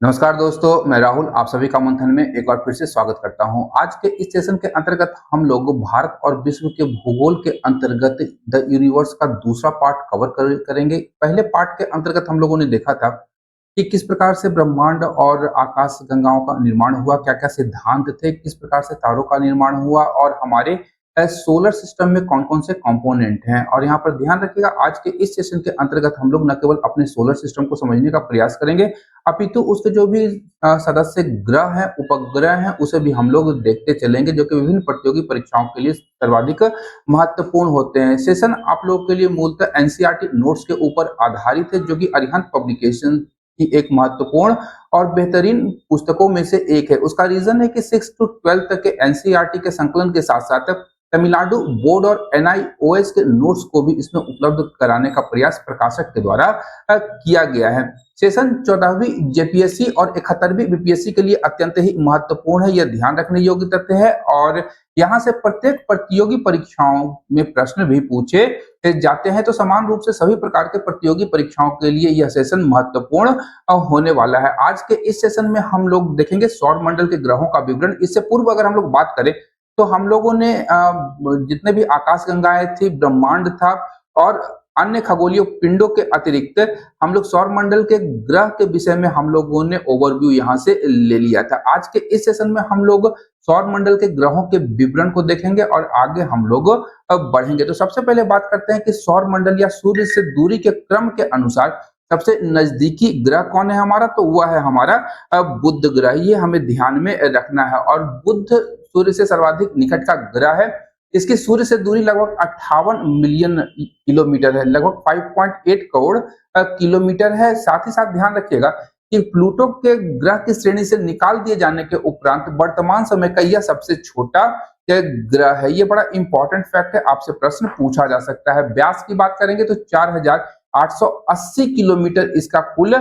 नमस्कार दोस्तों, मैं राहुल आप सभी का मंथन में एक बार फिर से स्वागत करता हूं। आज के इस सेशन के अंतर्गत हम लोग भारत और विश्व के भूगोल के अंतर्गत द यूनिवर्स का दूसरा पार्ट करेंगे। पहले पार्ट के अंतर्गत हम लोगों ने देखा था कि किस प्रकार से ब्रह्मांड और आकाश गंगाओं का निर्माण हुआ, क्या-क्या सिद्धांत थे, किस प्रकार से तारों का निर्माण हुआ और हमारे सोलर सिस्टम में कौन-कौन से कंपोनेंट हैं। और यहाँ पर ध्यान रखिएगा, आज के इस सेशन के अंतर्गत हम लोग न केवल अपने सोलर सिस्टम को समझने का प्रयास करेंगे, अपितु उसके जो भी सदस्य ग्रह हैं, उपग्रह हैं, उसे भी हम लोग देखते चलेंगे, जो कि विभिन्न प्रतियोगी परीक्षाओं के लिए सर्वाधिक महत्वपूर्ण होते हैं। सेशन आप लोगों के लिए मूलतः एनसीईआरटी नोट्स के ऊपर आधारित है, जो कि अरिहंत पब्लिकेशन की एक महत्वपूर्ण और बेहतरीन पुस्तकों में से एक है। उसका रीजन है कि 6 टू 12 तक के एनसीईआरटी के संकलन के साथ-साथ तमिलनाडु बोर्ड और एनआईओएस के नोट्स को भी इसमें उपलब्ध कराने का प्रयास प्रकाशक के द्वारा किया गया है। सेशन 14वीं जेपीएससी और 71वीं बीपीएससी के लिए अत्यंत ही महत्वपूर्ण है, यह ध्यान रखने योग्य तथ्य है। और यहाँ से प्रत्येक प्रतियोगी परीक्षाओं में प्रश्न भी पूछे जाते हैं, तो समान रूप से सभी प्रकार के प्रतियोगी परीक्षाओं के लिए यह सेशन महत्वपूर्ण होने वाला है। आज के इस सेशन में हम लोग देखेंगे सौर मंडल के ग्रहों का विवरण। इससे पूर्व अगर हम लोग बात करें तो हम लोगों ने जितने भी आकाशगंगाएं थी, ब्रह्मांड था और अन्य खगोलीय पिंडों के अतिरिक्त हम लोग सौर मंडल के ग्रह के विषय में हम लोगों ने ओवरव्यू यहाँ से ले लिया था। आज के इस सेशन में हम लोग सौर मंडल के ग्रहों के विवरण को देखेंगे और आगे हम लोग बढ़ेंगे। तो सबसे पहले बात करते हैं कि सौर मंडल या सूर्य से दूरी के क्रम के अनुसार सबसे नजदीकी ग्रह कौन है हमारा, तो वह है हमारा बुध ग्रह। ये हमें ध्यान में रखना है। और बुध सूर्य से सर्वाधिक निकट का ग्रह है। इसकी सूर्य से दूरी लगभग 58 मिलियन किलोमीटर है, लगभग 5.8 करोड़ किलोमीटर है। साथ ही साथ ध्यान रखिएगा कि प्लूटो के ग्रह की श्रेणी से निकाल दिए जाने के उपरांत वर्तमान समय का यह सबसे छोटा ग्रह है। ये बड़ा इंपॉर्टेंट फैक्ट है, आपसे प्रश्न पूछा जा सकता है। व्यास की बात करेंगे तो 4880 किलोमीटर इसका कुल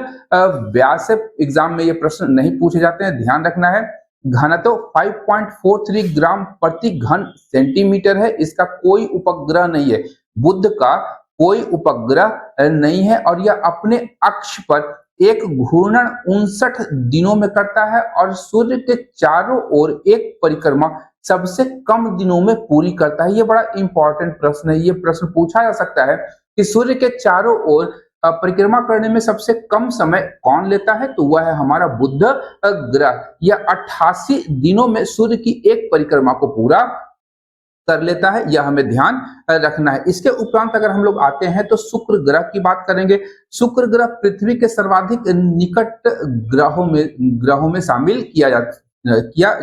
व्यास है। एग्जाम में ये प्रश्न नहीं पूछे जाते हैं, ध्यान रखना है। घनत्व 5.43 ग्राम प्रति घन सेंटीमीटर है। इसका कोई उपग्रह नहीं है, बुध का कोई उपग्रह नहीं है। और यह अपने अक्ष पर एक घूर्णन 59 दिनों में करता है और सूर्य के चारों ओर एक परिक्रमा सबसे कम दिनों में पूरी करता है। ये बड़ा इंपॉर्टेंट प्रश्न है, ये प्रश्न पूछा जा सकता है कि सूर्य के चारों ओर परिक्रमा करने में सबसे कम समय कौन लेता है, तो वह है हमारा बुध ग्रह। यह 88 दिनों में सूर्य की एक परिक्रमा को पूरा कर लेता है, यह हमें ध्यान रखना है। इसके उपरांत अगर हम लोग आते हैं तो शुक्र ग्रह की बात करेंगे। शुक्र ग्रह पृथ्वी के सर्वाधिक निकट ग्रहों में शामिल किया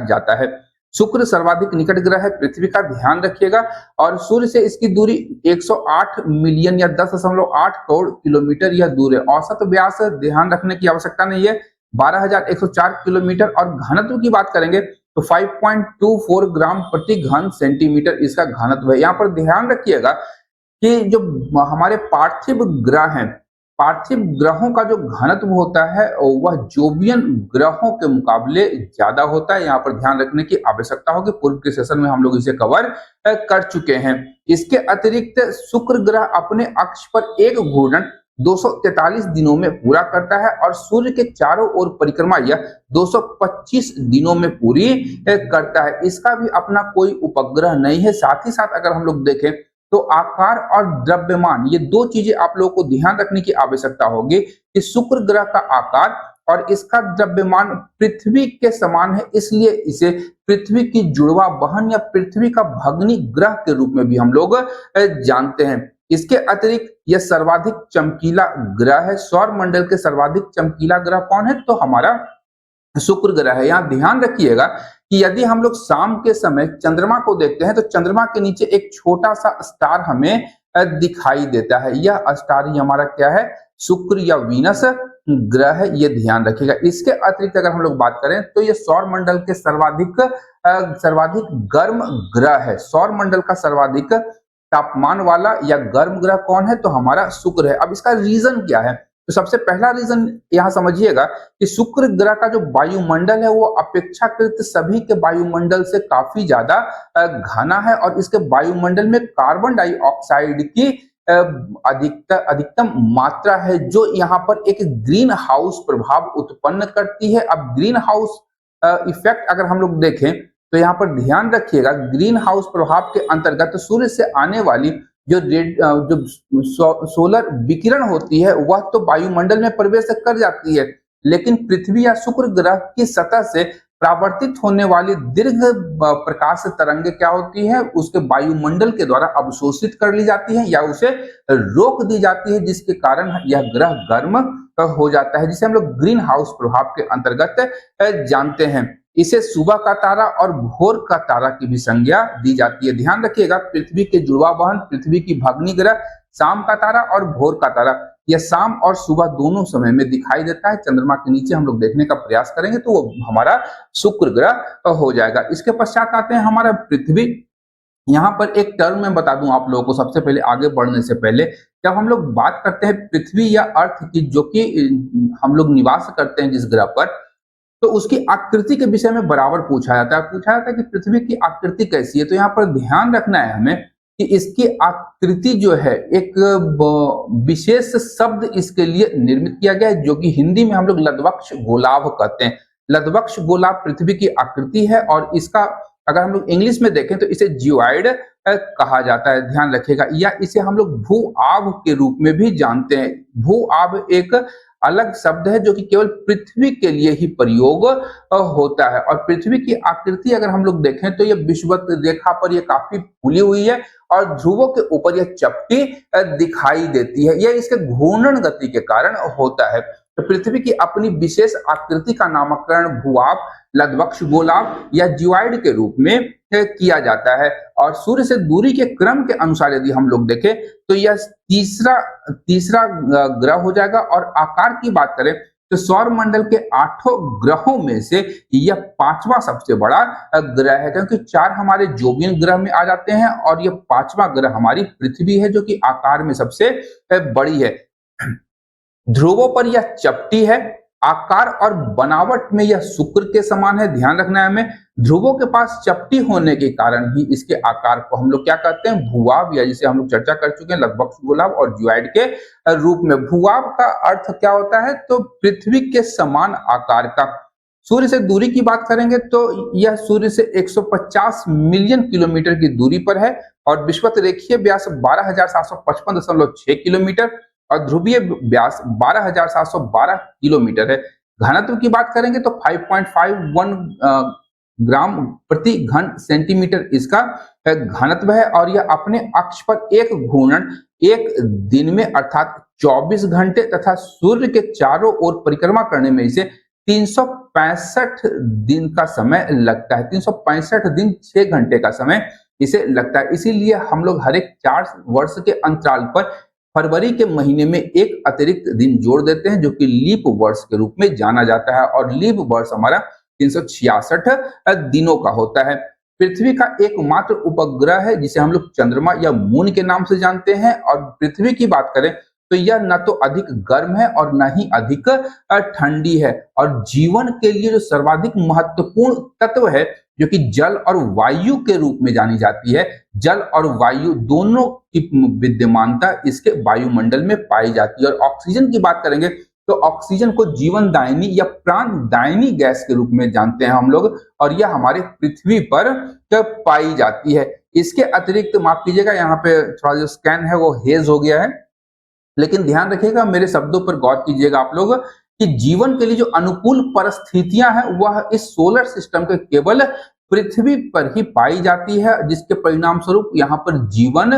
जाता है। शुक्र सर्वाधिक निकट ग्रह है पृथ्वी का, ध्यान रखिएगा। और सूर्य से इसकी दूरी 108 मिलियन या 10.8 करोड़ किलोमीटर यह दूर है। औसत व्यास ध्यान रखने की आवश्यकता नहीं है, 12,104 किलोमीटर। और घनत्व की बात करेंगे तो 5.24 ग्राम प्रति घन सेंटीमीटर इसका घनत्व है। यहाँ पर ध्यान रखिएगा कि जो हमारे पार्थिव ग्रह हैं, पार्थिव ग्रहों का जो घनत्व होता है वह जोवियन ग्रहों के मुकाबले ज्यादा होता है। यहाँ पर ध्यान रखने की आवश्यकता होगी, पूर्व के सेशन में हम लोग इसे कवर कर चुके हैं। इसके अतिरिक्त शुक्र ग्रह अपने अक्ष पर एक घूर्णन 243 दिनों में पूरा करता है और सूर्य के चारों ओर परिक्रमा यह 225 दिनों में पूरी करता है। इसका भी अपना कोई उपग्रह नहीं है। साथ ही साथ अगर हम लोग देखें तो आकार और द्रव्यमान, ये दो चीजें आप लोगों को ध्यान रखने की आवश्यकता होगी कि शुक्र ग्रह का आकार और इसका द्रव्यमान पृथ्वी के समान है, इसलिए इसे पृथ्वी की जुड़वा बहन या पृथ्वी का भग्नी ग्रह के रूप में भी हम लोग जानते हैं। इसके अतिरिक्त यह सर्वाधिक चमकीला ग्रह है। सौर मंडल के सर्वाधिक चमकीला ग्रह कौन है, तो हमारा शुक्र ग्रह है। यहाँ ध्यान रखिएगा कि यदि हम लोग शाम के समय चंद्रमा को देखते हैं तो चंद्रमा के नीचे एक छोटा सा स्टार हमें दिखाई देता है। यह स्टार ही हमारा क्या है, शुक्र या वीनस ग्रह है, ये ध्यान रखिएगा। इसके अतिरिक्त अगर हम लोग बात करें तो ये सौर मंडल के सर्वाधिक गर्म ग्रह है। सौर मंडल का सर्वाधिक तापमान वाला या गर्म ग्रह कौन है, तो हमारा शुक्र है। अब इसका रीजन क्या है, तो सबसे पहला रीजन यहां समझिएगा कि शुक्र ग्रह का जो वायुमंडल है वो अपेक्षाकृत सभी के वायुमंडल से काफी ज्यादा घना है और इसके वायुमंडल में कार्बन डाइऑक्साइड की अधिकतम मात्रा है जो यहाँ पर एक ग्रीन हाउस प्रभाव उत्पन्न करती है। अब ग्रीन हाउस इफेक्ट अगर हम लोग देखें तो यहाँ पर ध्यान रखिएगा, ग्रीन हाउस प्रभाव के अंतर्गत सूर्य से आने वाली जो सोलर विकिरण होती है वह तो वायुमंडल में प्रवेश कर जाती है, लेकिन पृथ्वी या शुक्र ग्रह की सतह से परावर्तित होने वाली दीर्घ प्रकाश तरंगे क्या होती है, उसके वायुमंडल के द्वारा अवशोषित कर ली जाती है या उसे रोक दी जाती है, जिसके कारण यह ग्रह गर्म हो जाता है, जिसे हम लोग ग्रीन हाउस प्रभाव के अंतर्गत जानते हैं। इसे सुबह का तारा और भोर का तारा की भी संज्ञा दी जाती है। ध्यान रखिएगा, पृथ्वी के जुड़वा बहन, पृथ्वी की भग्नी ग्रह, शाम का तारा और भोर का तारा, यह शाम और सुबह दोनों समय में दिखाई देता है। चंद्रमा के नीचे हम लोग देखने का प्रयास करेंगे तो वो हमारा शुक्र ग्रह हो जाएगा। इसके पश्चात आते हैं हमारा पृथ्वी। यहाँ पर एक टर्म मैं बता दूं आप लोगों को, सबसे पहले आगे बढ़ने से पहले, जब हम लोग बात करते हैं पृथ्वी या अर्थ की, जो कि हम लोग निवास करते हैं जिस ग्रह पर, तो उसकी आकृति के विषय में बराबर पूछा जाता है कि पृथ्वी की आकृति कैसी है। तो यहाँ पर ध्यान रखना है हमें कि इसकी आकृति जो है, एक विशेष शब्द इसके लिए निर्मित किया गया है, जो कि हिंदी में हम लोग लद्वक्ष गोलाभ कहते हैं। लद्वक्ष गोलाभ पृथ्वी की आकृति है और इसका अगर हम लोग इंग्लिश में देखें तो इसे जियोइड कहा जाता है। ध्यान रखिएगा, या इसे हम लोग भू आभ के रूप में भी जानते हैं। भू आभ एक अलग शब्द है जो कि केवल पृथ्वी के लिए ही प्रयोग होता है। और पृथ्वी की आकृति अगर हम लोग देखें तो यह विषुवत रेखा पर यह काफी फूली हुई है और ध्रुवों के ऊपर यह चपटी दिखाई देती है। यह इसके घूर्णन गति के कारण होता है। तो पृथ्वी की अपनी विशेष आकृति का नामकरण भूआभ, लद्वक्ष गोलाभ या जियोइड के रूप में किया जाता है। और सूर्य से दूरी के क्रम के अनुसार यदि हम लोग देखें तो यह तीसरा ग्रह हो जाएगा। और आकार की बात करें तो सौर मंडल के 8 ग्रहों में से यह 5वां सबसे बड़ा ग्रह है, क्योंकि 4 हमारे जोवियन ग्रह में आ जाते हैं और यह 5वां ग्रह हमारी पृथ्वी है, जो कि आकार में सबसे बड़ी है। ध्रुवों पर यह चपटी है, आकार और बनावट में यह शुक्र के समान है। ध्यान रखना है हमें, ध्रुवों के पास चपटी होने के कारण ही इसके आकार को हम लोग क्या कहते हैं, भूआभ, या जिसे हम लोग चर्चा कर चुके हैं लद्वक्ष गोलाभ और जियोइड के रूप में। भूआभ का अर्थ क्या होता है, तो पृथ्वी के समान आकार का। सूर्य से दूरी की बात करेंगे तो यह सूर्य से 150 मिलियन किलोमीटर की दूरी पर है और विषुवत रेखीय व्यास 12,755.6 किलोमीटर और ध्रुवीय व्यास 12,712 किलोमीटर है। घनत्व की बात करेंगे तो 5.51 ग्राम प्रति घन सेंटीमीटर इसका घनत्व है। और यह अपने अक्ष पर एक घूर्णन एक दिन में अर्थात 24 घंटे तथा सूर्य के चारों ओर परिक्रमा करने में इसे 365 दिन का समय लगता है। 365 दिन 6 घंटे का समय इसे लगता है। इसीलिए हम लोग हर एक 4 वर्ष के अंतराल पर फरवरी के महीने में एक अतिरिक्त दिन जोड़ देते हैं, जो कि लीप वर्ष के रूप में जाना जाता है। और लीप वर्ष हमारा 366 दिनों का होता है। पृथ्वी का एकमात्र उपग्रह है जिसे हम लोग चंद्रमा या मून के नाम से जानते हैं। और पृथ्वी की बात करें तो यह न तो अधिक गर्म है और न ही अधिक ठंडी है। और जीवन के लिए जो सर्वाधिक महत्वपूर्ण तत्व है, जो कि जल और वायु के रूप में जानी जाती है, जल और वायु दोनों की विद्यमानता इसके वायुमंडल में पाई जाती है। और ऑक्सीजन की बात करेंगे तो ऑक्सीजन को जीवनदायिनी या प्राणदायिनी गैस के रूप में जानते हैं हम लोग, और यह हमारे पृथ्वी पर पाई जाती है। इसके अतिरिक्त माफ कीजिएगा, यहाँ पे थोड़ा जो स्कैन है वो हेज हो गया है, लेकिन ध्यान रखिएगा, मेरे शब्दों पर गौर कीजिएगा आप लोग कि जीवन के लिए जो अनुकूल परिस्थितियां हैं वह इस सोलर सिस्टम के केवल पृथ्वी पर ही पाई जाती है, जिसके परिणाम स्वरूप यहाँ पर जीवन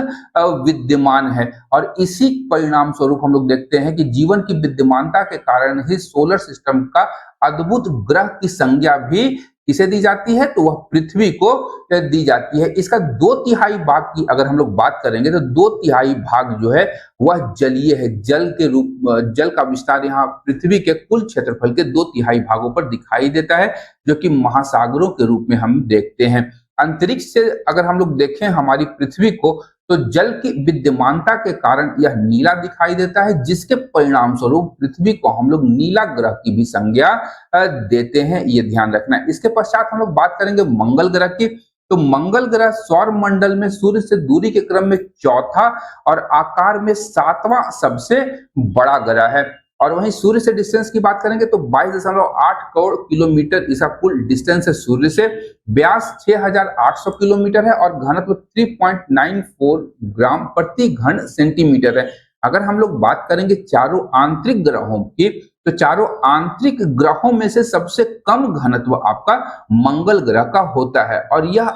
विद्यमान है। और इसी परिणाम स्वरूप हम लोग देखते हैं कि जीवन की विद्यमानता के कारण ही सोलर सिस्टम का अद्भुत ग्रह की संज्ञा भी किसे दी जाती है, तो वह पृथ्वी को दी जाती है। इसका 2/3 भाग की अगर हम लोग बात करेंगे तो 2/3 भाग जो है वह जलीय है। जल का विस्तार यहाँ पृथ्वी के कुल क्षेत्रफल के 2/3 भागों पर दिखाई देता है, जो कि महासागरों के रूप में हम देखते हैं। अंतरिक्ष से अगर हम लोग देखें हमारी पृथ्वी को तो जल की विद्यमानता के कारण यह नीला दिखाई देता है, जिसके परिणाम स्वरूप पृथ्वी को हम लोग नीला ग्रह की भी संज्ञा देते हैं, ये ध्यान रखना है। इसके पश्चात हम लोग बात करेंगे मंगल ग्रह की। तो मंगल ग्रह सौर मंडल में सूर्य से दूरी के क्रम में चौथा और आकार में सातवां सबसे बड़ा ग्रह है। और वहीं सूर्य से डिस्टेंस की बात करेंगे तो 22.8 करोड़ किलोमीटर इसका कुल डिस्टेंस है सूर्य से। व्यास 6800 किलोमीटर है और घनत्व 3.94 ग्राम प्रति घन सेंटीमीटर है। अगर हम लोग बात करेंगे चारों आंतरिक ग्रहों की, तो चारों आंतरिक ग्रहों में से सबसे कम घनत्व आपका मंगल ग्रह का होता है और यह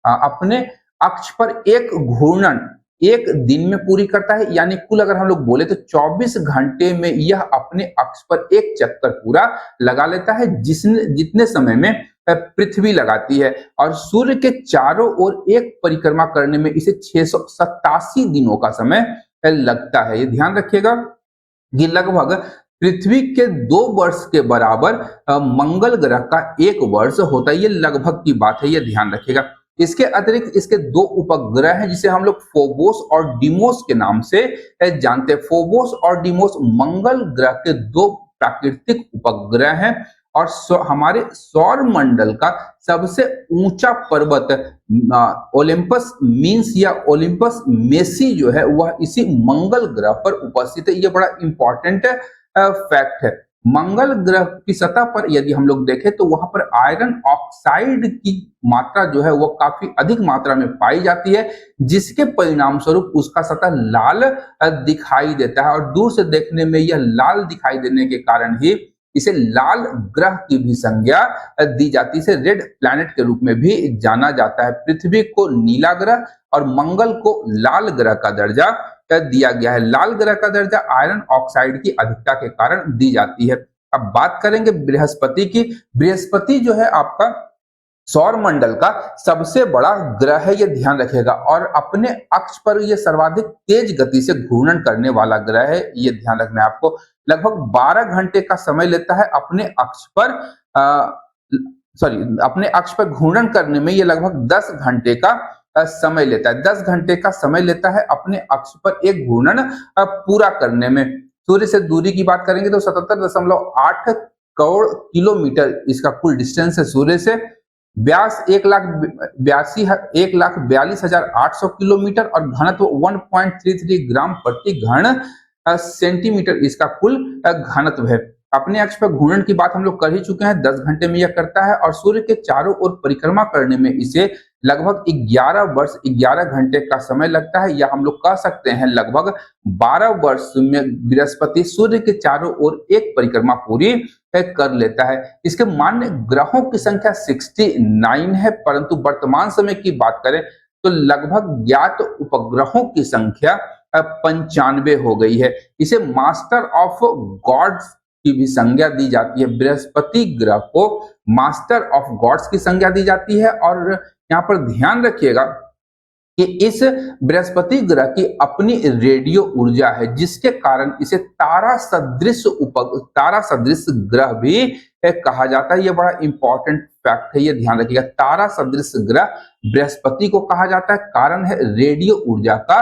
अपने अक्ष पर एक घूर्णन एक दिन में पूरी करता है। यानी कुल अगर हम लोग बोले तो 24 घंटे में यह अपने अक्ष पर एक चक्कर पूरा लगा लेता है, जितने समय में पृथ्वी लगाती है। और सूर्य के चारों ओर एक परिक्रमा करने में इसे 687 दिनों का समय लगता है। ये ध्यान रखिएगा कि लगभग पृथ्वी के 2 वर्ष के बराबर मंगल ग्रह का 1 वर्ष होता है। ये लगभग की बात है, ये ध्यान रखिएगा। इसके अतिरिक्त इसके 2 उपग्रह हैं जिसे हम लोग फोबोस और डिमोस के नाम से जानते हैं। फोबोस और डिमोस मंगल ग्रह के 2 प्राकृतिक उपग्रह हैं और हमारे सौर मंडल का सबसे ऊंचा पर्वत ओलंपस मीन्स या ओलंपस मेसी जो है वह इसी मंगल ग्रह पर उपस्थित है। यह बड़ा इंपॉर्टेंट फैक्ट है। मंगल ग्रह की सतह पर यदि हम लोग देखें तो वहां पर आयरन ऑक्साइड की मात्रा जो है वो काफी अधिक मात्रा में पाई जाती है, जिसके परिणाम स्वरूप उसका सतह लाल दिखाई देता है और दूर से देखने में यह लाल दिखाई देने के कारण ही इसे लाल ग्रह की भी संज्ञा दी जाती है। इसे रेड प्लैनेट के रूप में भी जाना जाता है। पृथ्वी को नीला ग्रह और मंगल को लाल ग्रह का दर्जा दिया गया है। लाल ग्रह का दर्जा आयरन ऑक्साइड की अधिकता के कारण दी जाती है। अब बात करेंगे बृहस्पति की। बृहस्पति जो है आपका सौर मंडल का सबसे बड़ा ग्रह है, यह ध्यान रखिएगा, और अपने अक्ष पर यह सर्वाधिक तेज गति से घूर्णन करने वाला ग्रह है। यह ध्यान रखना है आपको। लगभग 12 घंटे का समय लेता है अपने अक्ष पर घूर्णन करने में। यह लगभग 10 घंटे का समय लेता है। 10 घंटे का समय लेता है अपने अक्ष पर एक घूर्णन पूरा करने में। सूर्य से दूरी की बात करेंगे तो 77.8 करोड़ किलोमीटर इसका कुल डिस्टेंस है सूर्य से। व्यास 1,42,800 किलोमीटर और घनत्व 1.33 ग्राम प्रति घन सेंटीमीटर इसका कुल घनत्व है। अपने अक्ष पर घूर्णन की बात हम लोग कर ही चुके हैं। 10 घंटे में यह करता है और सूर्य के चारों ओर परिक्रमा करने में इसे लगभग 11 वर्ष 11 घंटे का समय लगता है, या हम लोग कह सकते हैं लगभग 12 वर्ष में बृहस्पति सूर्य के चारों ओर एक परिक्रमा पूरी कर लेता है। इसके मान्य ग्रहों की संख्या 69 है, परंतु वर्तमान समय की बात करें तो लगभग ज्ञात उपग्रहों की संख्या 95 हो गई है। इसे मास्टर ऑफ गॉड्स की भी संज्ञा दी जाती है। बृहस्पति ग्रह को मास्टर ऑफ गॉड्स की संज्ञा दी जाती है। और यहाँ पर ध्यान रखिएगा कि इस बृहस्पति ग्रह की अपनी रेडियो ऊर्जा है, जिसके कारण इसे तारा सदृश ग्रह भी कहा जाता है। यह बड़ा इंपॉर्टेंट फैक्ट है, यह ध्यान रखिएगा। तारा सदृश ग्रह बृहस्पति को कहा जाता है, कारण है रेडियो ऊर्जा का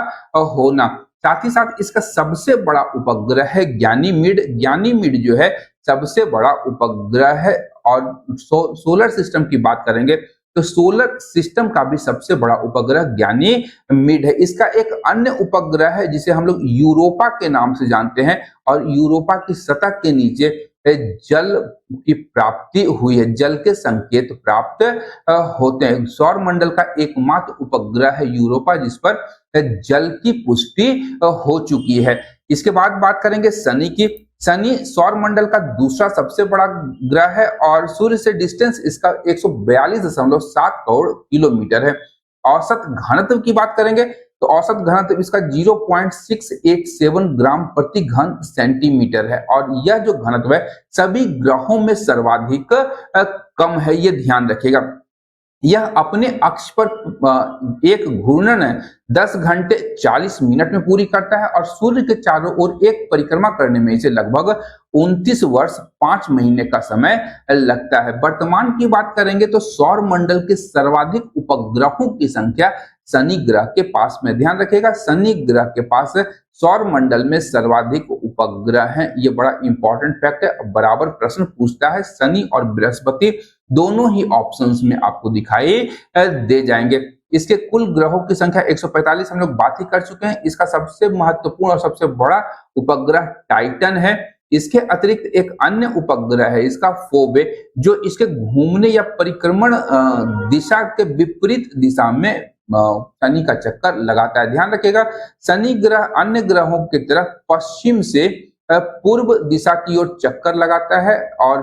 होना। साथ ही साथ इसका सबसे बड़ा उपग्रह है ज्ञानीमीड। ज्ञानीमीड जो है सबसे बड़ा उपग्रह है। और सोलर सिस्टम की बात करेंगे तो सोलर सिस्टम का भी सबसे बड़ा उपग्रह ज्ञानीमीड है। इसका एक अन्य उपग्रह है जिसे हम लोग यूरोपा के नाम से जानते हैं, और यूरोपा की सतह के नीचे जल की प्राप्ति हुई है, जल के संकेत प्राप्त होते हैं। सौर मंडल का एकमात्र उपग्रह है यूरोपा, जिस पर जल की पुष्टि हो चुकी है। इसके बाद बात करेंगे शनि की। शनि सौर मंडल का दूसरा सबसे बड़ा ग्रह है और सूर्य से डिस्टेंस इसका 142.7 करोड़ किलोमीटर है। औसत घनत्व की बात करेंगे तो औसत घनत्व इसका 0.687 ग्राम प्रति घन सेंटीमीटर है, और यह जो घनत्व है सभी ग्रहों में सर्वाधिक कम है, ये ध्यान रखिएगा। यह अपने अक्ष पर एक घूर्णन 10 घंटे 40 मिनट में पूरी करता है और सूर्य के चारों ओर एक परिक्रमा करने में इसे लगभग 29 वर्ष 5 महीने का समय लगता है। वर्तमान की बात करेंगे तो सौर मंडल के सर्वाधिक उपग्रहों की संख्या शनि ग्रह के पास में, ध्यान रखिएगा, शनि ग्रह के पास सौर मंडल में सर्वाधिक उपग्रह हैं। ये बड़ा इंपॉर्टेंट फैक्ट है, बराबर प्रश्न पूछता है। शनि और बृहस्पति दोनों ही ऑप्शंस में आपको दिखाई दे जाएंगे। इसके कुल ग्रहों की संख्या 145 हम लोग बात ही कर चुके हैं। इसका सबसे महत्वपूर्ण और सबसे बड़ा उपग्रह टाइटन है। इसके अतिरिक्त एक अन्य उपग्रह है इसका फोबे, जो इसके घूमने या परिक्रमण दिशा के विपरीत दिशा में शनि का चक्कर लगाता है। ध्यान रखिएगा, शनि ग्रह अन्य ग्रहों की तरह पश्चिम से पूर्व दिशा की ओर चक्कर लगाता है, और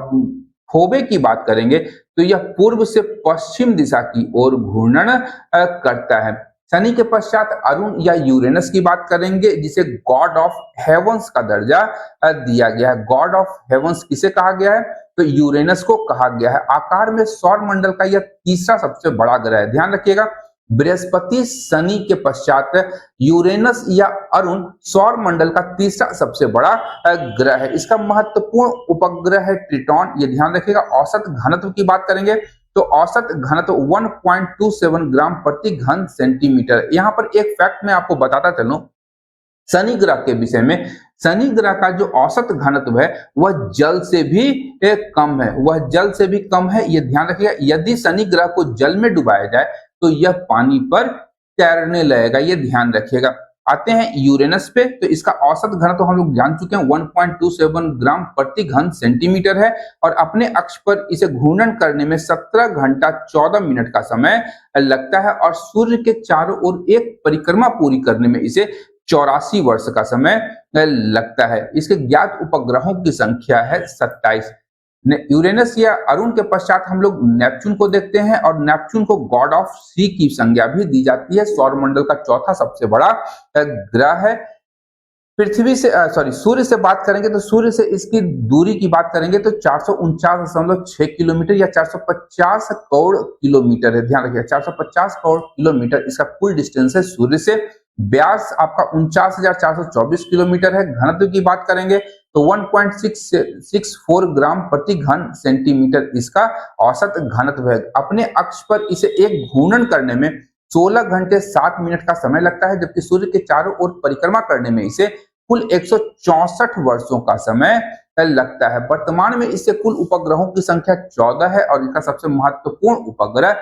फोबे की बात करेंगे तो यह पूर्व से पश्चिम दिशा की ओर घूर्णन करता है। शनि के पश्चात अरुण या यूरेनस की बात करेंगे, जिसे गॉड ऑफ हेवंस का दर्जा दिया गया है। गॉड ऑफ हेवंस किसे कहा गया है? तो यूरेनस को कहा गया है। आकार में सौर मंडल का यह तीसरा सबसे बड़ा ग्रह है। ध्यान रखिएगा, बृहस्पति शनि के पश्चात यूरेनस या अरुण सौर मंडल का तीसरा सबसे बड़ा ग्रह है। इसका महत्वपूर्ण उपग्रह है ट्रिटॉन। ये ध्यान रखिएगा। औसत घनत्व की बात करेंगे तो औसत घनत्व 1.27 ग्राम प्रति घन सेंटीमीटर। यहाँ पर एक फैक्ट मैं आपको बताता चलूं शनि ग्रह के विषय में। शनि ग्रह का जो औसत घनत्व है वह जल से भी कम है। वह जल से भी कम है, यह ध्यान रखिएगा। यदि शनि ग्रह को जल में डुबाया जाए तो यह पानी पर तैरने लगेगा, यह ध्यान रखिएगा। आते हैं यूरेनस पे, तो इसका औसत घनत्व हम लोग जान चुके हैं 1.27 ग्राम प्रति घन सेंटीमीटर है, और अपने अक्ष पर इसे घूर्णन करने में 17 घंटा 14 मिनट का समय लगता है, और सूर्य के चारों ओर एक परिक्रमा पूरी करने में इसे 84 वर्ष का समय लगता है। इसके ज्ञात उपग्रहों की संख्या है 27। यूरेनस या अरुण के पश्चात हम लोग नेपच्यून को देखते हैं, और नेपच्यून को गॉड ऑफ सी की संज्ञा भी दी जाती है। सौरमंडल का चौथा सबसे बड़ा ग्रह है। पृथ्वी से सूर्य से बात करेंगे तो सूर्य से इसकी दूरी की बात करेंगे तो 449.6 किलोमीटर या 450 करोड़ किलोमीटर है। ध्यान रखिए, 450 करोड़ किलोमीटर इसका कुल डिस्टेंस है सूर्य से। व्यास आपका 49,424 किलोमीटर है। घनत्व की बात करेंगे तो 1.664 ग्राम प्रति घन सेंटीमीटर इसका औसत घनत्व है। अपने अक्ष पर इसे एक घूर्णन करने में 16 घंटे 7 मिनट का समय लगता है, जबकि सूर्य के चारों ओर परिक्रमा करने में इसे कुल 164 वर्षों का समय लगता है। वर्तमान में इससे कुल उपग्रहों की संख्या 14 है, और इसका सबसे महत्वपूर्ण उपग्रह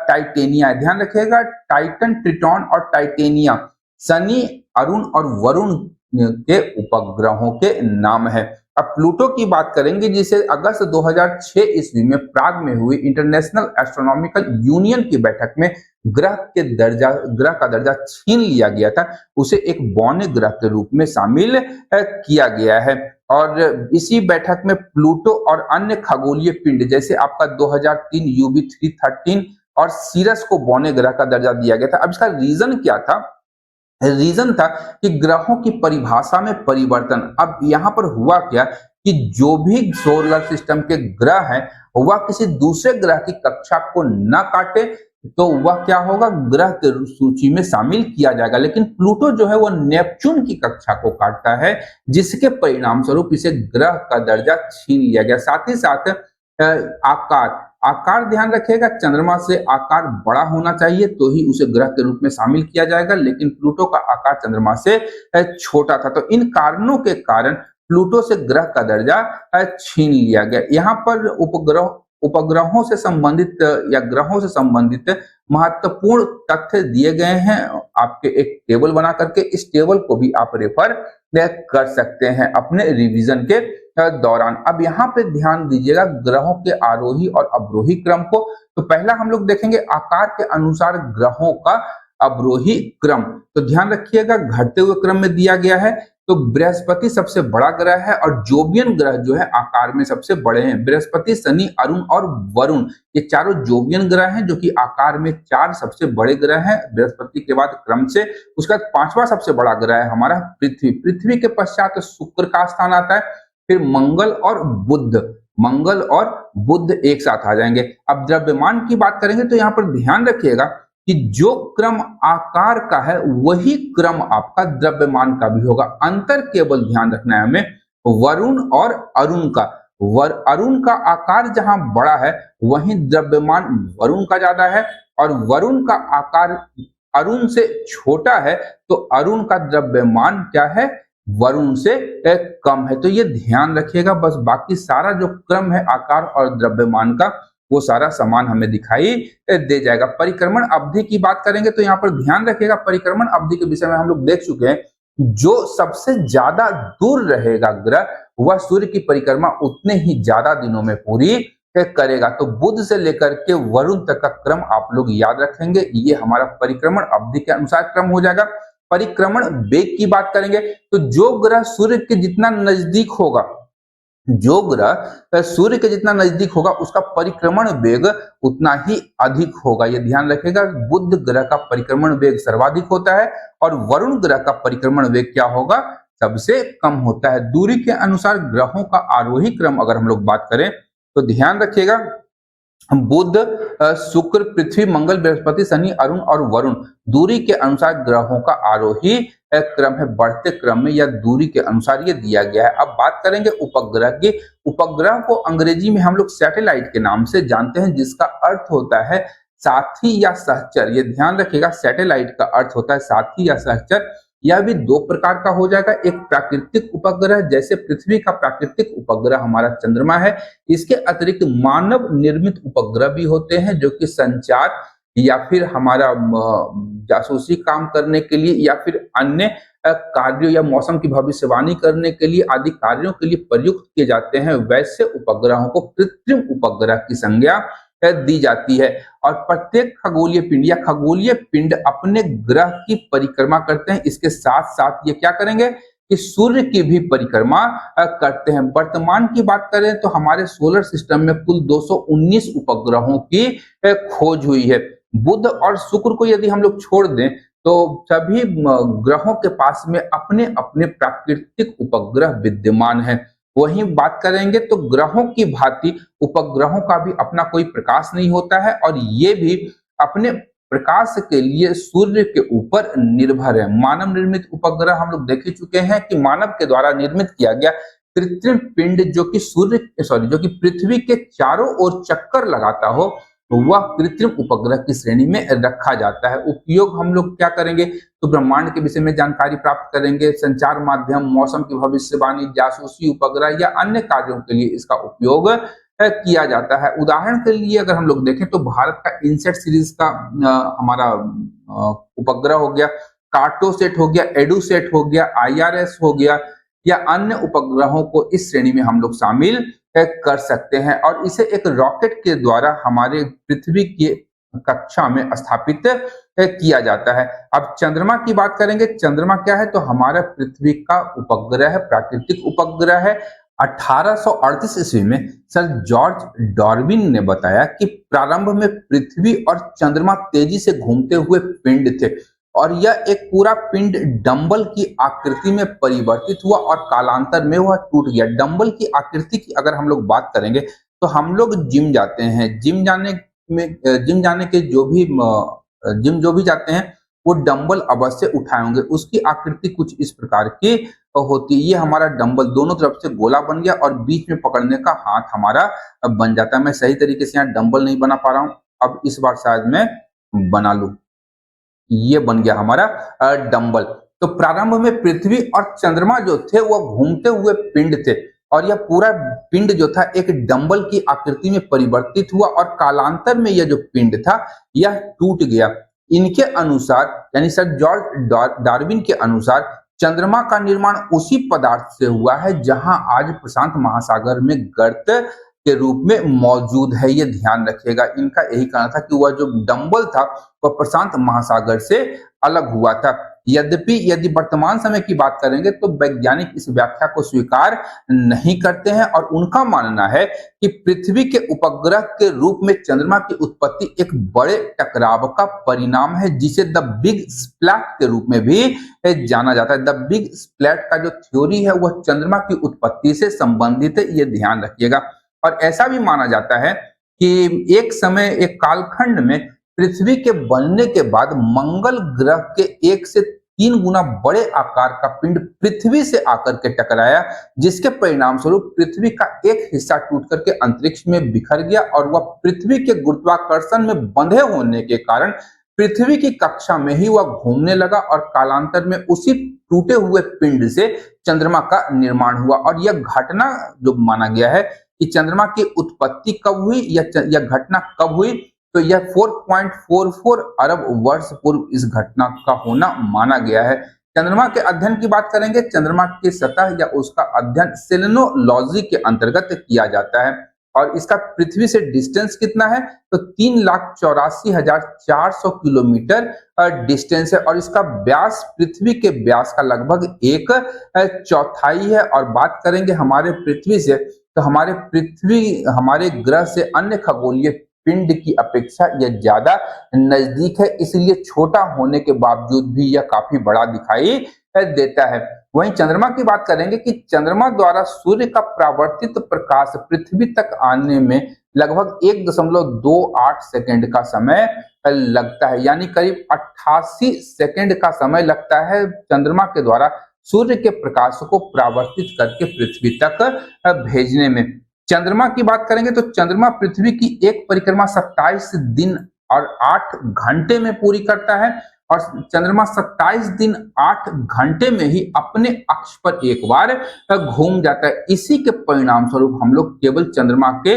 टाइटेनिया है। ध्यान रखिएगा, टाइटन, ट्रिटॉन और टाइटेनिया शनि, अरुण और वरुण के उपग्रहों के नाम है। अब प्लूटो की बात करेंगे, जिसे अगस्त 2006 ईस्वी में प्राग में हुई इंटरनेशनल एस्ट्रोनॉमिकल यूनियन की बैठक में ग्रह का दर्जा छीन लिया गया था। उसे एक बौने ग्रह के रूप में शामिल किया गया है, और इसी बैठक में प्लूटो और अन्य खगोलीय पिंड जैसे आपका 2003 UB313 और सीरस को बौने ग्रह का दर्जा दिया गया था। अब इसका रीजन क्या था? रीजन था कि ग्रहों की परिभाषा में परिवर्तन। अब यहाँ पर हुआ क्या कि जो भी सोलर सिस्टम के ग्रह हैं वह किसी दूसरे ग्रह की कक्षा को न काटे तो वह क्या होगा, ग्रह के सूची में शामिल किया जाएगा। लेकिन प्लूटो जो है वह नेपच्यून की कक्षा को काटता है, जिसके परिणाम स्वरूप इसे ग्रह का दर्जा छीन लिया गया। साथ ही साथ आकार ध्यान रखिएगा, चंद्रमा से आकार बड़ा होना चाहिए तो ही उसे ग्रह के रूप में शामिल किया जाएगा, लेकिन प्लूटो का आकार चंद्रमा से छोटा था। तो इन कारणों के कारण प्लूटो से ग्रह का दर्जा छीन लिया गया। यहाँ पर उपग्रहों से संबंधित या ग्रहों से संबंधित महत्वपूर्ण तथ्य दिए गए हैं आपके एक टेबल बना करके। इस टेबल को भी आप रेफर कर सकते हैं अपने रिवीजन के दौरान। अब यहाँ पे ध्यान दीजिएगा ग्रहों के आरोही और अवरोही क्रम को। तो पहला हम लोग देखेंगे आकार के अनुसार ग्रहों का अवरोही क्रम। तो ध्यान रखिएगा घटते हुए क्रम में दिया गया है। तो बृहस्पति सबसे बड़ा ग्रह है, और जोवियन ग्रह जो है आकार में सबसे बड़े हैं। बृहस्पति, शनि, अरुण और वरुण ये चारों जोवियन ग्रह हैं, जो कि आकार में 4 सबसे बड़े ग्रह हैं बृहस्पति के बाद क्रम से। उसका 5वां सबसे बड़ा ग्रह है हमारा पृथ्वी। पृथ्वी के पश्चात शुक्र का स्थान आता है, फिर मंगल और बुध एक साथ आ जाएंगे। अब द्रव्यमान की बात करेंगे तो यहाँ पर ध्यान रखिएगा कि जो क्रम आकार का है वही क्रम आपका द्रव्यमान का भी होगा। अंतर केवल ध्यान रखना है हमें वरुण और अरुण का। अरुण का आकार जहां बड़ा है वहीं द्रव्यमान वरुण का ज्यादा है, और वरुण का आकार अरुण से छोटा है तो अरुण का द्रव्यमान क्या है, वरुण से कम है। तो ये ध्यान रखिएगा। बस बाकी सारा जो क्रम है आकार और द्रव्यमान का वो सारा सामान हमें दिखाई दे जाएगा। परिक्रमण अवधि की बात करेंगे तो यहाँ पर ध्यान रखिएगा, परिक्रमण अवधि के विषय में हम लोग देख चुके हैं। जो सबसे ज्यादा दूर रहेगा ग्रह वह सूर्य की परिक्रमा उतने ही ज्यादा दिनों में पूरी करेगा। तो बुध से लेकर के वरुण तक का क्रम आप लोग याद रखेंगे, ये हमारा परिक्रमण अवधि के अनुसार क्रम हो जाएगा। परिक्रमण वेग की बात करेंगे तो जो ग्रह सूर्य के जितना नजदीक होगा, जो ग्रह सूर्य के जितना नजदीक होगा उसका परिक्रमण वेग उतना ही अधिक होगा, ये ध्यान रखेगा। बुध ग्रह का परिक्रमण वेग सर्वाधिक होता है और वरुण ग्रह का परिक्रमण वेग क्या होगा, सबसे कम होता है। दूरी के अनुसार ग्रहों का आरोही क्रम अगर हम लोग बात करें तो ध्यान रखिएगा, बुध, शुक्र, पृथ्वी, मंगल, बृहस्पति, शनि, अरुण और वरुण दूरी के अनुसार ग्रहों का आरोही क्रम है, बढ़ते क्रम में या दूरी के अनुसार ये दिया गया है। अब बात करेंगे उपग्रह की। उपग्रह को अंग्रेजी में हम लोग सैटेलाइट के नाम से जानते हैं, जिसका अर्थ होता है साथी या सहचर। ये ध्यान रखिएगा, सैटेलाइट का अर्थ होता है साथी या सहचर। यह भी दो प्रकार का हो जाएगा, एक प्राकृतिक उपग्रह, जैसे पृथ्वी का प्राकृतिक उपग्रह हमारा चंद्रमा है। इसके अतिरिक्त मानव निर्मित उपग्रह भी होते हैं जो कि संचार या फिर हमारा जासूसी काम करने के लिए या फिर अन्य कार्यों या मौसम की भविष्यवाणी करने के लिए आदि कार्यों के लिए प्रयुक्त किए जाते हैं। वैसे उपग्रहों को कृत्रिम उपग्रह की संज्ञा दी जाती है। और प्रत्येक खगोलीय पिंड या खगोलीय पिंड अपने ग्रह की परिक्रमा करते हैं। इसके साथ साथ ये क्या करेंगे कि सूर्य की भी परिक्रमा करते हैं। वर्तमान की बात करें तो हमारे सोलर सिस्टम में कुल 219 उपग्रहों की खोज हुई है। बुध और शुक्र को यदि हम लोग छोड़ दें तो सभी ग्रहों के पास में अपने अपने प्राकृतिक उपग्रह विद्यमान है। वहीं बात करेंगे तो ग्रहों की भांति उपग्रहों का भी अपना कोई प्रकाश नहीं होता है और ये भी अपने प्रकाश के लिए सूर्य के ऊपर निर्भर है। मानव निर्मित उपग्रह हम लोग देख ही चुके हैं कि मानव के द्वारा निर्मित किया गया कृत्रिम पिंड जो कि पृथ्वी के चारों ओर चक्कर लगाता हो, वह कृत्रिम उपग्रह की श्रेणी में रखा जाता है। उपयोग हम लोग क्या करेंगे तो ब्रह्मांड के विषय में जानकारी प्राप्त करेंगे, संचार माध्यम, मौसम की भविष्यवाणी, जासूसी उपग्रह या अन्य कार्यों के लिए इसका उपयोग किया जाता है। उदाहरण के लिए अगर हम लोग देखें तो भारत का इनसेट सीरीज का हमारा उपग्रह हो गया, कार्टोसेट हो गया, एडुसेट हो गया, IRS हो गया या अन्य उपग्रहों को इस श्रेणी में हम लोग शामिल कर सकते हैं। और इसे एक रॉकेट के द्वारा हमारे पृथ्वी की कक्षा में स्थापित किया जाता है। अब चंद्रमा की बात करेंगे। चंद्रमा क्या है तो हमारा पृथ्वी का उपग्रह है, प्राकृतिक उपग्रह है। 1838 ईस्वी में सर जॉर्ज डार्विन ने बताया कि प्रारंभ में पृथ्वी और चंद्रमा तेजी से घूमते हुए पिंड थे और यह एक पूरा पिंड डंबल की आकृति में परिवर्तित हुआ और कालांतर में वह टूट गया। डंबल की आकृति की अगर हम लोग बात करेंगे तो हम लोग जिम जाते हैं, जिम जाने के जिम जो भी जाते हैं वो डंबल अवश्य उठाए होंगे। उसकी आकृति कुछ इस प्रकार की होती है। ये हमारा डंबल दोनों तरफ से गोला बन गया और बीच में पकड़ने का हाथ हमारा बन जाता है। मैं सही तरीके से यहाँ डंबल नहीं बना पा रहा हूँ, अब इस बार शायद मैं बना लूं। ये बन गया हमारा डंबल। तो प्रारंभ में पृथ्वी और चंद्रमा जो थे वह घूमते हुए पिंड थे और यह पूरा पिंड जो था एक डंबल की आकृति में परिवर्तित हुआ और कालांतर में यह जो पिंड था यह टूट गया। इनके अनुसार यानी सर जॉर्ज डार्विन के अनुसार चंद्रमा का निर्माण उसी पदार्थ से हुआ है जहां आज प्रशांत महासागर में गर्त के रूप में मौजूद है। ये ध्यान रखिएगा, इनका यही कहना था कि वह जो डंबल था वह प्रशांत महासागर से अलग हुआ था। यद्यपि यदि वर्तमान समय की बात करेंगे तो वैज्ञानिक इस व्याख्या को स्वीकार नहीं करते हैं और उनका मानना है कि पृथ्वी के उपग्रह के रूप में चंद्रमा की उत्पत्ति एक बड़े टकराव का परिणाम है जिसे द बिग स्प्लैट के रूप में भी जाना जाता है। द बिग स्प्लैट का जो थ्योरी है वह चंद्रमा की उत्पत्ति से संबंधित है, ये ध्यान रखिएगा। और ऐसा भी माना जाता है कि एक समय एक कालखंड में पृथ्वी के बनने के बाद मंगल ग्रह के 1 से 3 गुना बड़े आकार का पिंड पृथ्वी से आकर के टकराया, जिसके परिणाम स्वरूप पृथ्वी का एक हिस्सा टूट करके अंतरिक्ष में बिखर गया और वह पृथ्वी के गुरुत्वाकर्षण में बंधे होने के कारण पृथ्वी की कक्षा में ही वह घूमने लगा और कालांतर में उसी टूटे हुए पिंड से चंद्रमा का निर्माण हुआ। और यह घटना जो माना गया है कि चंद्रमा की उत्पत्ति कब हुई या घटना कब हुई, तो यह 4.44 अरब वर्ष पूर्व इस घटना का होना माना गया है। चंद्रमा के अध्ययन की बात करेंगे, चंद्रमा की सतह या उसका अध्ययन सेलेनोलॉजी के अंतर्गत किया जाता है और इसका पृथ्वी से डिस्टेंस कितना है, तो 3,84,400 किलोमीटर डिस्टेंस है और इसका व्यास पृथ्वी के व्यास का लगभग एक चौथाई है। और बात करेंगे हमारे पृथ्वी से, तो हमारे पृथ्वी हमारे ग्रह से अन्य खगोलीय पिंड की अपेक्षा यह ज्यादा नजदीक है, इसलिए छोटा होने के बावजूद भी यह काफी बड़ा दिखाई देता है। वहीं चंद्रमा की बात करेंगे कि चंद्रमा द्वारा सूर्य का परावर्तित प्रकाश पृथ्वी तक आने में लगभग 1.28 सेकंड का समय लगता है, यानी करीब 88 सेकंड का समय लगता है चंद्रमा के द्वारा सूर्य के प्रकाश को परावर्तित करके पृथ्वी तक भेजने में। चंद्रमा की बात करेंगे तो चंद्रमा पृथ्वी की एक परिक्रमा 27 दिन और 8 घंटे में पूरी करता है और चंद्रमा 27 दिन 8 घंटे में ही अपने अक्ष पर एक बार घूम जाता है। इसी के परिणाम स्वरूप हम लोग केवल चंद्रमा के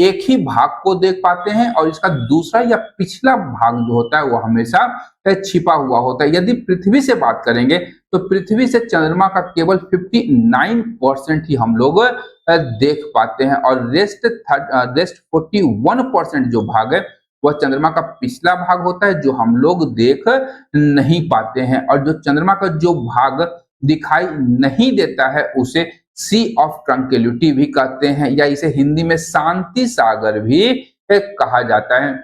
एक ही भाग को देख पाते हैं और इसका दूसरा या पिछला भाग जो होता है वो हमेशा छिपा हुआ होता है। यदि पृथ्वी से बात करेंगे तो पृथ्वी से चंद्रमा का केवल 59% ही हम लोग देख पाते हैं और रेस्ट 41% जो भाग है वह चंद्रमा का पिछला भाग होता है जो हम लोग देख नहीं पाते हैं। और जो चंद्रमा का जो भाग दिखाई नहीं देता है उसे सी ऑफ ट्रंक्विलिटी भी कहते हैं या इसे हिंदी में शांति सागर भी कहा जाता है।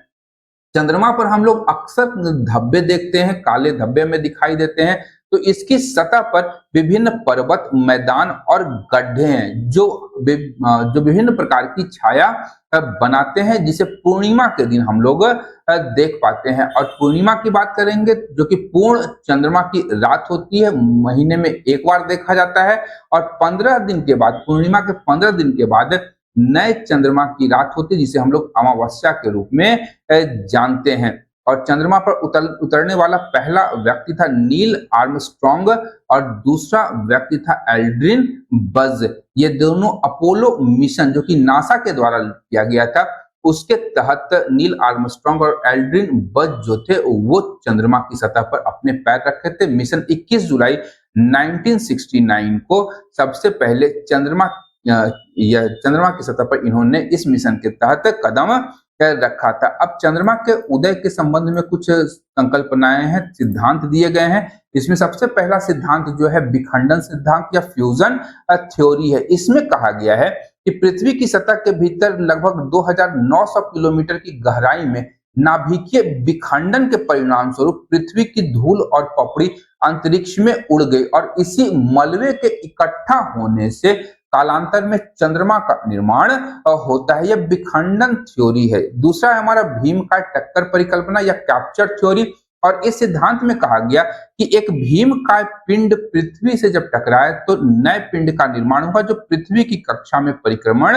चंद्रमा पर हम लोग अक्सर धब्बे देखते हैं, काले धब्बे में दिखाई देते हैं, तो इसकी सतह पर विभिन्न पर्वत, मैदान और गड्ढे हैं जो विभिन्न प्रकार की छाया बनाते हैं जिसे पूर्णिमा के दिन हम लोग देख पाते हैं। और पूर्णिमा की बात करेंगे जो कि पूर्ण चंद्रमा की रात होती है, महीने में एक बार देखा जाता है और 15 दिन के बाद, पूर्णिमा के 15 दिन के बाद नए चंद्रमा की रात होती है जिसे हम लोग अमावस्या के रूप में जानते हैं। और चंद्रमा पर उतरने वाला पहला व्यक्ति था नील आर्मस्ट्रॉन्ग और दूसरा व्यक्ति था एल्ड्रिन बज। ये दोनों अपोलो मिशन जो कि नासा के द्वारा किया गया था उसके तहत नील आर्मस्ट्रॉन्ग और एल्ड्रिन बज जो थे वो चंद्रमा की सतह पर अपने पैर रखे थे। मिशन 21 जुलाई 1969 को सबसे पहले चंद्रमा की सतह पर इन्होंने इस मिशन के तहत कदम रखा था। अब चंद्रमा के उदय के संबंध में कुछ संकल्पनाएं हैं, सिद्धांत दिए गए हैं। इसमें सबसे पहला सिद्धांत जो है विखंडन सिद्धांत या फ्यूजन थ्योरी है। इसमें कहा गया है कि पृथ्वी की सतह के भीतर लगभग 2900 किलोमीटर की गहराई में नाभिकीय विखंडन के परिणाम स्वरूप पृथ्वी की धूल और पपड़ी अंतरिक्ष में उड़ गई और इसी मलबे के इकट्ठा होने से कालांतर में चंद्रमा का निर्माण होता है। यह विखंडन थ्योरी है। दूसरा है हमारा भीमकाय टक्कर परिकल्पना या कैप्चर थ्योरी और इस सिद्धांत में कहा गया कि एक भीमकाय पिंड पृथ्वी से जब टकराए तो नए पिंड का निर्माण हुआ जो पृथ्वी की कक्षा में परिक्रमण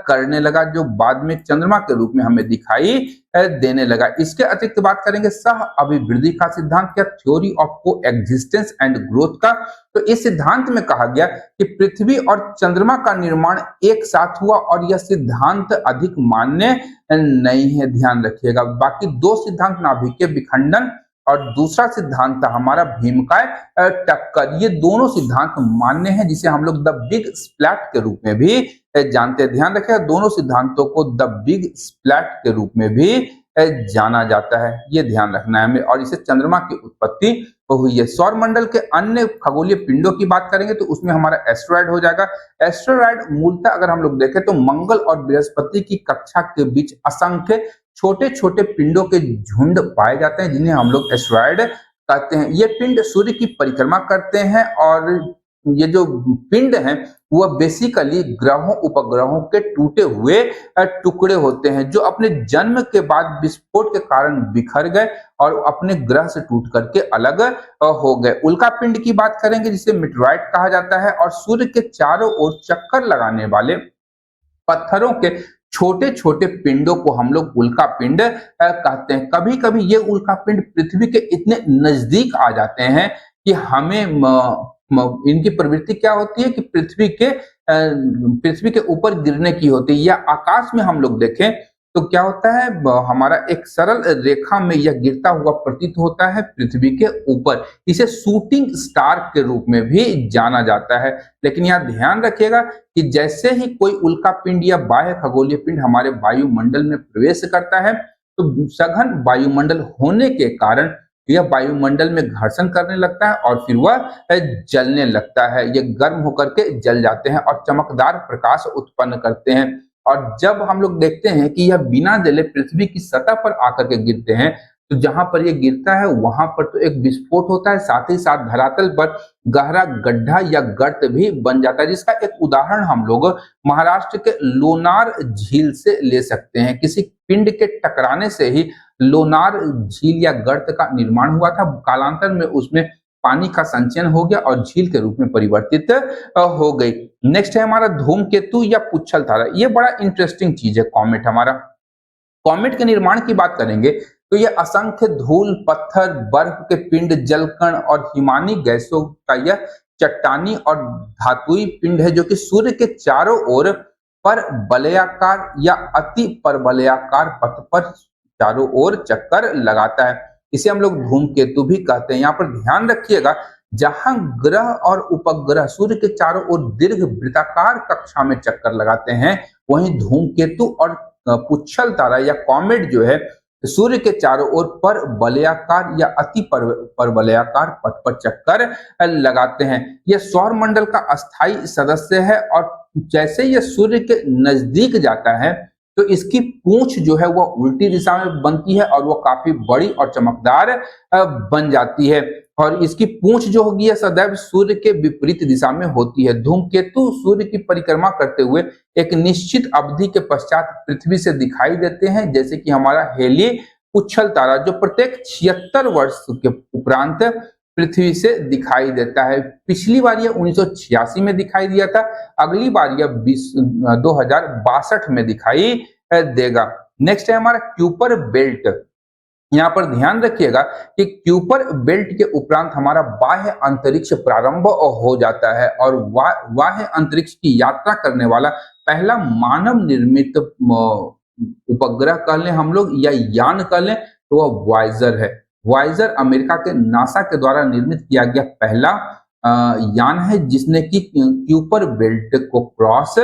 करने लगा, जो बाद में चंद्रमा के रूप में हमें दिखाई देने लगा। इसके अतिरिक्त बात करेंगे सह अभिवृद्धि का सिद्धांत या थ्योरी ऑफ को एग्जिस्टेंस एंड ग्रोथ का। तो इस सिद्धांत में कहा गया कि पृथ्वी और चंद्रमा का निर्माण एक साथ हुआ और यह सिद्धांत अधिक मान्य नहीं है, ध्यान रखिएगा। बाकी दो सिद्धांत नाभिकीय विखंडन और दूसरा सिद्धांत था हमारा भीमकाय टक्कर, ये दोनों सिद्धांत मान्य हैं जिसे हम लोग द बिग स्प्लैट के रूप में भी जानते हैं। ध्यान रखिएगा दोनों सिद्धांतों को द बिग स्प्लैट के रूप में भी जाना जाता है, ये ध्यान रखना है हमें। और इसे चंद्रमा की उत्पत्ति हुई है। सौर मंडल के अन्य खगोलीय पिंडों की बात करेंगे तो उसमें हमारा एस्टेरॉयड हो जाएगा। एस्टेरॉयड मूलतः अगर हम लोग देखें तो मंगल और बृहस्पति की कक्षा के बीच असंख्य छोटे छोटे पिंडों के झुंड पाए जाते हैं जिन्हें हम लोग एस्टेरॉयड कहते हैं। ये पिंड सूर्य की परिक्रमा करते हैं और ये जो पिंड हैं वह बेसिकली ग्रहों उपग्रहों के टूटे हुए टुकड़े होते हैं जो अपने जन्म के बाद विस्फोट के कारण बिखर गए और अपने ग्रह से टूट करके अलग हो गए। उल्का पिंड की बात करेंगे जिसे मीटेरॉइड कहा जाता है और सूर्य के चारों ओर चक्कर लगाने वाले पत्थरों के छोटे छोटे पिंडों को हम लोग उल्का पिंड कहते हैं। कभी कभी ये उल्का पिंड पृथ्वी के इतने नजदीक आ जाते हैं कि हमें इनकी प्रवृत्ति क्या होती है कि पृथ्वी के ऊपर गिरने की होती है, या आकाश में हम लोग देखें तो क्या होता है, हमारा एक सरल रेखा में यह गिरता हुआ प्रतीत होता है पृथ्वी के ऊपर। इसे शूटिंग स्टार के रूप में भी जाना जाता है। लेकिन यहाँ ध्यान रखिएगा कि जैसे ही कोई उल्का पिंड या बाह्य खगोलीय पिंड हमारे वायुमंडल में प्रवेश करता है, तो सघन वायुमंडल होने के कारण यह वायुमंडल में घर्षण करने लगता है और फिर वह जलने लगता है। ये गर्म होकर के जल जाते हैं और चमकदार प्रकाश उत्पन्न करते हैं। और जब हम लोग देखते हैं कि यह बिना जले पृथ्वी की सतह पर आकर के गिरते हैं, तो जहां पर यह गिरता है वहां पर तो एक विस्फोट होता है, साथ ही साथ धरातल पर गहरा गड्ढा या गर्त भी बन जाता है, जिसका एक उदाहरण हम लोग महाराष्ट्र के लोनार झील से ले सकते हैं। किसी पिंड के टकराने से ही लोनार झील या गर्त का निर्माण हुआ था। कालांतर में उसमें पानी का संचयन हो गया और झील के रूप में परिवर्तित हो गई। नेक्स्ट है हमारा धूमकेतु या पुच्छल तारा। ये बड़ा इंटरेस्टिंग चीज है कॉमेट हमारा। कॉमेट के निर्माण की बात करेंगे तो ये असंख्य धूल, पत्थर, बर्फ के पिंड, जलकण और हिमानी गैसों का यह चट्टानी और धातुई पिंड है, जो कि सूर्य के चारों ओर पर वलयाकार या अति परवलयाकार पथ पर चारों ओर चक्कर लगाता है। इसे हम लोग धूमकेतु भी कहते हैं। यहाँ पर ध्यान रखिएगा, जहां ग्रह और उपग्रह सूर्य के चारों ओर दीर्घ वृत्ताकार कक्षा में चक्कर लगाते हैं, वहीं धूमकेतु और पुच्छल तारा या कॉमेट जो है सूर्य के चारों ओर पर वलयाकार या अति परवलयाकार पथ पर चक्कर लगाते हैं। यह सौर मंडल का अस्थायी सदस्य है और जैसे यह सूर्य के नजदीक जाता है तो इसकी पूंछ जो है वह उल्टी दिशा में बनती है और वह काफी बड़ी और चमकदार बन जाती है। और इसकी पूंछ जो होगी यह सदैव सूर्य के विपरीत दिशा में होती है। धूमकेतु सूर्य की परिक्रमा करते हुए एक निश्चित अवधि के पश्चात पृथ्वी से दिखाई देते हैं, जैसे कि हमारा हेली पुच्छल तारा, जो प्रत्येक 76 वर्ष के उपरांत पृथ्वी से दिखाई देता है। पिछली बार यह 1986 में दिखाई दिया था, अगली बार यह 2062 में दिखाई देगा। नेक्स्ट है हमारा क्यूपर बेल्ट। यहाँ पर ध्यान रखिएगा कि क्यूपर बेल्ट के उपरांत हमारा बाह्य अंतरिक्ष प्रारंभ हो जाता है और बाह्य अंतरिक्ष की यात्रा करने वाला पहला मानव निर्मित उपग्रह कह लें हम लोग या यान कह लें तो वह वॉयेजर है। वॉयेजर अमेरिका के नासा के द्वारा निर्मित किया गया पहला यान है जिसने कि क्यूपर बेल्ट को क्रॉस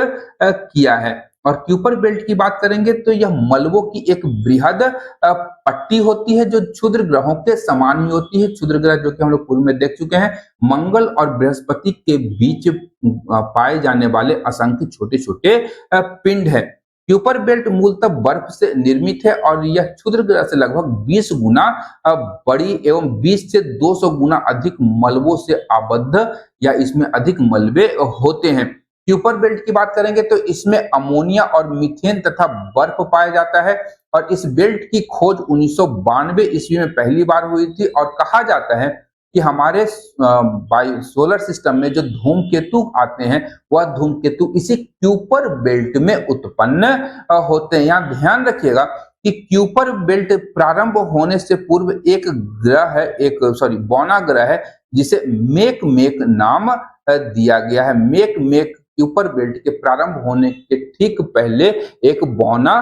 किया है। और क्यूपर बेल्ट की बात करेंगे तो यह मलबों की एक बृहद पट्टी होती है जो क्षुद्र ग्रहों के समान ही होती है। क्षुद्र ग्रह जो कि हम लोग पूर्व में देख चुके हैं, मंगल और बृहस्पति के बीच पाए जाने वाले असंख्य छोटे छोटे पिंड है। क्यूपर बेल्ट मूलतः बर्फ से निर्मित है और यह क्षुद्र ग्रह से लगभग 20 गुना बड़ी एवं 20 से 200 गुना अधिक मलबों से आबद्ध या इसमें अधिक मलबे होते हैं। क्यूपर बेल्ट की बात करेंगे तो इसमें अमोनिया और मीथेन तथा बर्फ पाया जाता है और इस बेल्ट की खोज 1992 ईस्वी में पहली बार हुई थी। और कहा जाता है कि हमारे सोलर सिस्टम में जो धूमकेतु आते हैं वह धूमकेतु इसी क्यूपर बेल्ट में उत्पन्न होते हैं। यहाँ ध्यान रखिएगा कि क्यूपर बेल्ट प्रारंभ होने से पूर्व एक ग्रह है, बौना ग्रह है जिसे मेक नाम दिया गया है। मेक क्यूपर बेल्ट के प्रारंभ होने के ठीक पहले एक बौना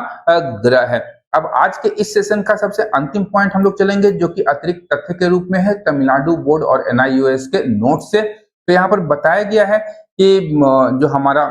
ग्रह है। अब आज के इस सेशन का सबसे अंतिम पॉइंट हम लोग चलेंगे जो कि अतिरिक्त तथ्य के रूप में है तमिलनाडु बोर्ड और NIOS के नोट से। तो यहाँ पर बताया गया है कि जो हमारा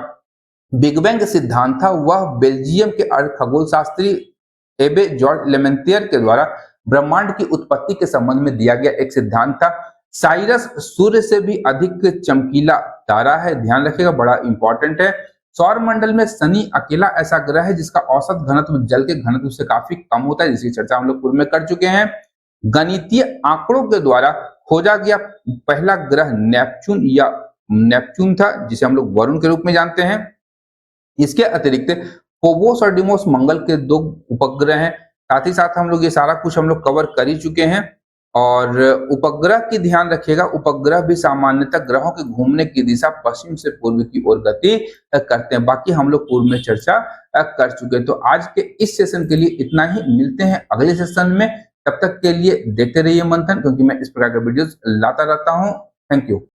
बिग बैंग सिद्धांत था वह बेल्जियम के खगोल शास्त्री एबे जॉर्ज लेमेंतियर के द्वारा ब्रह्मांड की उत्पत्ति के संबंध में दिया गया एक सिद्धांत था। साइरस सूर्य से भी अधिक चमकीला तारा है, ध्यान रखिएगा, बड़ा इंपॉर्टेंट है। सौर मंडल में शनि अकेला ऐसा ग्रह है जिसका औसत घनत्व जल के घनत्व से काफी कम होता है, जिसकी चर्चा हम लोग पूर्व में कर चुके हैं। गणितीय आंकड़ों के द्वारा खोजा गया पहला ग्रह नेपच्यून था, जिसे हम लोग वरुण के रूप में जानते हैं। इसके अतिरिक्त फोबोस और डिमोस मंगल के 2 उपग्रह हैं। साथ ही साथ हम लोग ये सारा कुछ हम लोग कवर कर ही चुके हैं। और उपग्रह की ध्यान रखिएगा, उपग्रह भी सामान्यतः ग्रहों के घूमने की दिशा पश्चिम से पूर्व की ओर गति करते हैं। बाकी हम लोग पूर्व में चर्चा कर चुके हैं। तो आज के इस सेशन के लिए इतना ही, मिलते हैं अगले सेशन में। तब तक के लिए देखते रहिए मंथन, क्योंकि मैं इस प्रकार के वीडियोस लाता रहता हूं। Thank you.